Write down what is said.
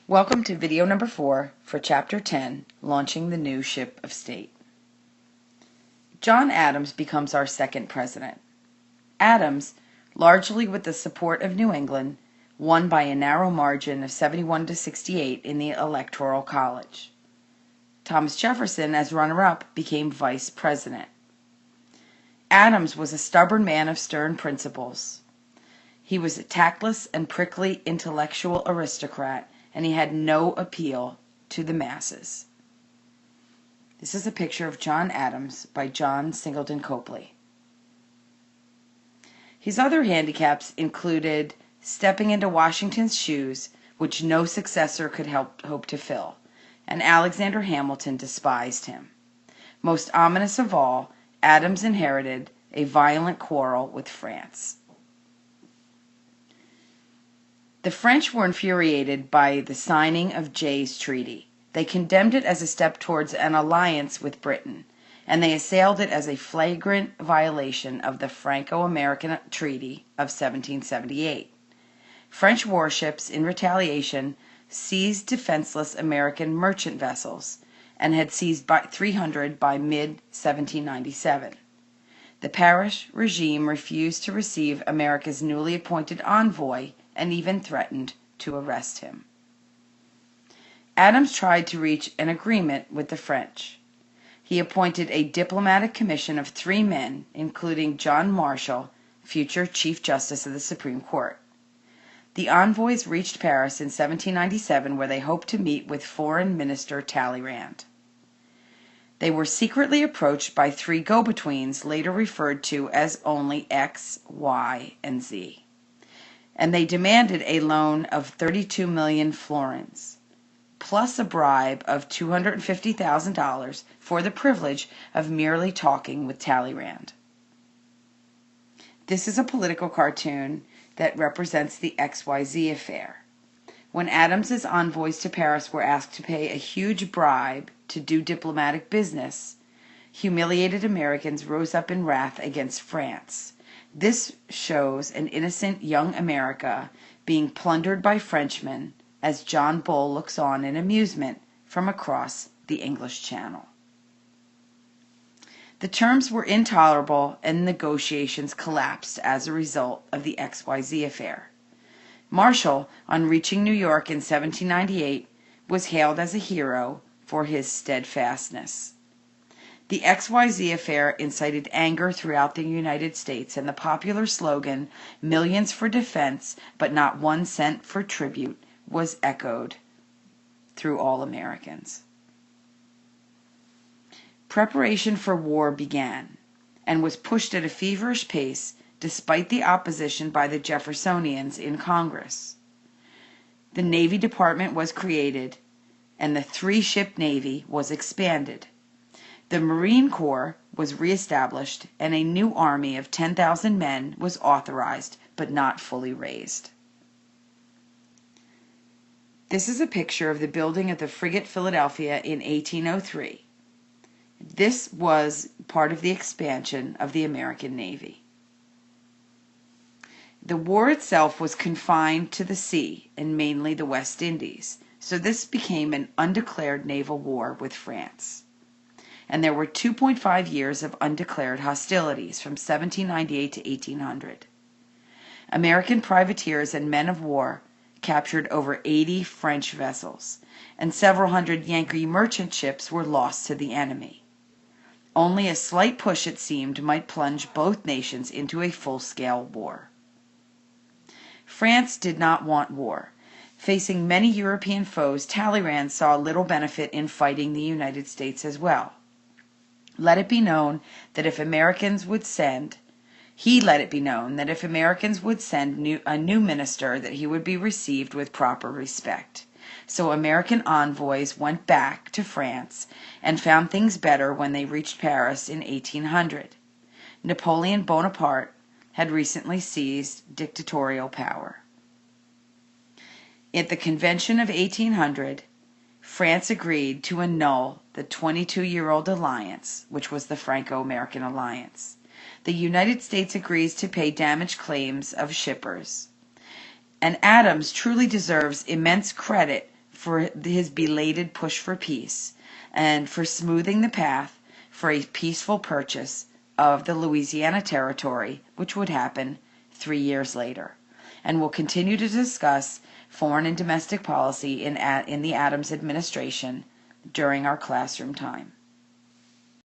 Welcome to video number 4 for Chapter 10, Launching the New Ship of State. John Adams becomes our second president. Adams, largely with the support of New England, won by a narrow margin of 71 to 68 in the Electoral College. Thomas Jefferson, as runner-up, became vice president. Adams was a stubborn man of stern principles. He was a tactless and prickly intellectual aristocrat, and he had no appeal to the masses. This is a picture of John Adams by John Singleton Copley. His other handicaps included stepping into Washington's shoes, which no successor could hope to fill, and Alexander Hamilton despised him. Most ominous of all, Adams inherited a violent quarrel with France. The French were infuriated by the signing of Jay's Treaty. They condemned it as a step towards an alliance with Britain, and they assailed it as a flagrant violation of the Franco-American Treaty of 1778. French warships, in retaliation, seized defenseless American merchant vessels, and had seized 300 by mid-1797. The Paris regime refused to receive America's newly appointed envoy and even threatened to arrest him. Adams tried to reach an agreement with the French. He appointed a diplomatic commission of 3 men, including John Marshall, future Chief Justice of the Supreme Court. The envoys reached Paris in 1797, where they hoped to meet with Foreign Minister Talleyrand. They were secretly approached by 3 go-betweens, later referred to as only X, Y, and Z. And they demanded a loan of 32 million florins, plus a bribe of $250,000 for the privilege of merely talking with Talleyrand. This is a political cartoon that represents the XYZ affair. When Adams's envoys to Paris were asked to pay a huge bribe to do diplomatic business, humiliated Americans rose up in wrath against France. This shows an innocent young America being plundered by Frenchmen as John Bull looks on in amusement from across the English Channel. The terms were intolerable and negotiations collapsed as a result of the XYZ affair. Marshall, on reaching New York in 1798, was hailed as a hero for his steadfastness. The XYZ affair incited anger throughout the United States, and the popular slogan, "Millions for defense, but not 1 cent for tribute," was echoed through all Americans. Preparation for war began, and was pushed at a feverish pace despite the opposition by the Jeffersonians in Congress. The Navy Department was created, and the 3-ship Navy was expanded. The Marine Corps was reestablished, and a new army of 10,000 men was authorized, but not fully raised. This is a picture of the building of the frigate Philadelphia in 1803. This was part of the expansion of the American Navy. The war itself was confined to the sea and mainly the West Indies, so this became an undeclared naval war with France. And there were 2.5 years of undeclared hostilities from 1798 to 1800. American privateers and men of war captured over 80 French vessels, and several hundred Yankee merchant ships were lost to the enemy. Only a slight push, it seemed, might plunge both nations into a full-scale war. France did not want war. Facing many European foes, Talleyrand saw little benefit in fighting the United States as well. Let it be known that if Americans would send a new minister, that he would be received with proper respect. So American envoys went back to France and found things better when they reached Paris in 1800. Napoleon Bonaparte had recently seized dictatorial power. At the Convention of 1800, France agreed to annul the 22-year-old alliance, which was the Franco-American Alliance. The United States agrees to pay damage claims of shippers. And Adams truly deserves immense credit for his belated push for peace and for smoothing the path for a peaceful purchase of the Louisiana Territory, which would happen 3 years later. And we'll continue to discuss foreign and domestic policy in the Adams administration during our classroom time.